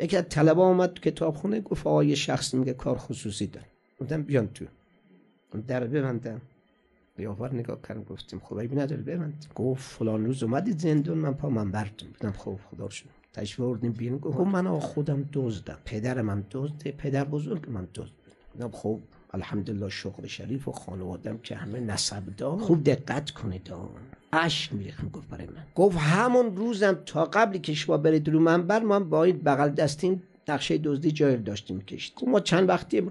یکی از طلبه اومد تو کتابخونه گفت آقا یه شخص میگه کار خصوصی داره. گفتم بیان تو. در ببندم. بیاور نگاه کردم گفتیم خب عیبی نداره ببند. گفت فلان روز اومدید زندون من پا منبرتون. گفتم خب خدا شد. تشریف آوردیم بیرون. گفت من آقا خودم دزدم. پدرم هم دزده، پدر بزرگ من دزد. گفتم خب الحمدلله شغل شریف و خانوادم که همه نسب دار. خوب دقت کنید. اشک میریخت. گفت برای من. گفت همون روزم تا قبلی که شما برید رو منبر ما با این بغل دستیم نقشه دزدی جای داشتیم می‌کشید. ما چند وقتی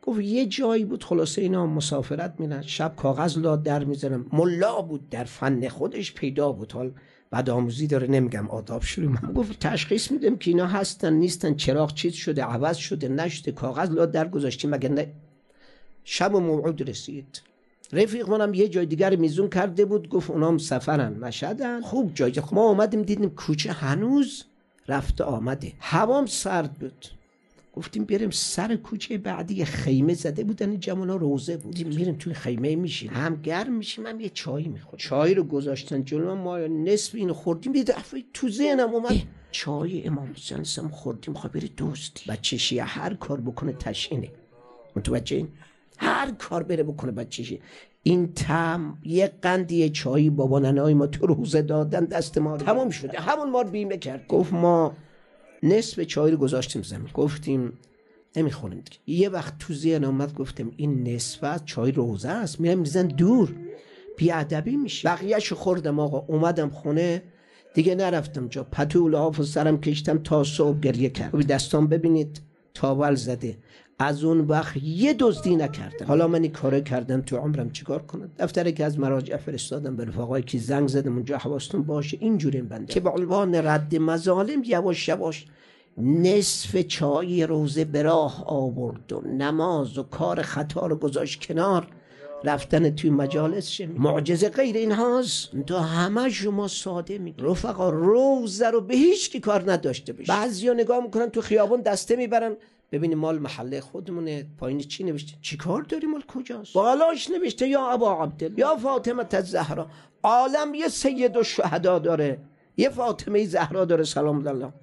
گفت یه جایی بود خلاصه اینا مسافرت میرن شب کاغذ لا در میذارم. ملا بود در فن خودش پیدا بود. حال بعد آموزی داره نمیگم آداب شروع. من گفت تشخیص میدم که اینا هستن نیستن، چراغ چیز شده عوض شده نشده، کاغذ لا در گذاشتیم مگر نه. شب و موعود رسید. رفیق منم یه جای دیگر میزون کرده بود. گفت اونام سفرن مشهدن. خوب جای ما اومدیم دیدیم کوچه هنوز رفته آمده، هوام سرد بود. گفتیم بریم سر کوچه بعدی خیمه زده بودن جمعنا روزه بودیم میریم توی خیمه میشیم هم گرم میشیم هم یه چای میخوریم. چای رو گذاشتن جلو ما نصف اینو خوردیم. یه دفعه تو ذهنم اومد چای امام حسین خوردیم خب بری دوستی. بچه شیعه هر کار بکنه تشینه. متوجه این؟ هر کار بره بکنه بچه شیعه. این تم یه قندی چایی بابا ننای ما تو روزه دادن دست ما تمام شده. همون ما رو بیمه کرد. گفت ما نصف چای رو گذاشتیم زمین. گفتیم نمیخوریم دیگه. یه وقت تو ذهن اومد گفتم این نصف چای روزه است میرم میزن دور بیادبی میشه. بقیه‌شو خوردم آقا. اومدم خونه دیگه نرفتم جا. پتو لحاف و سرم کشتم تا صبح گریه کردم. دستام ببینید تاول زده. از اون وقت یه دزدی نکردم. حالا من این کارو کردم تو عمرم چیکار کنم؟ دفتری که از مراجع فرستادم به رفقایی که زنگ زدم اونجا حواستون باشه اینجوری بنده که به عنوان رد مظالم یواش یواش نصف چای روزه به راه آورد و نماز و کار خطا رو گذاشت کنار. رفتن توی مجالس شه معجزه غیر این هاست. تو همه شما ساده میگی رفقا روزه رو به هیچ کی کار نداشته باشه. بعضیا نگاه میکنن تو خیابون دسته میبرن ببینیم مال محله خودمونه. پایین چی نوشته؟ چی کار داری؟ مال کجاست؟ بالاش نوشته یا ابا عبدالله یا فاطمه الزهرا. عالم یه سید الشهدا داره، یه فاطمه زهرا داره سلام الله.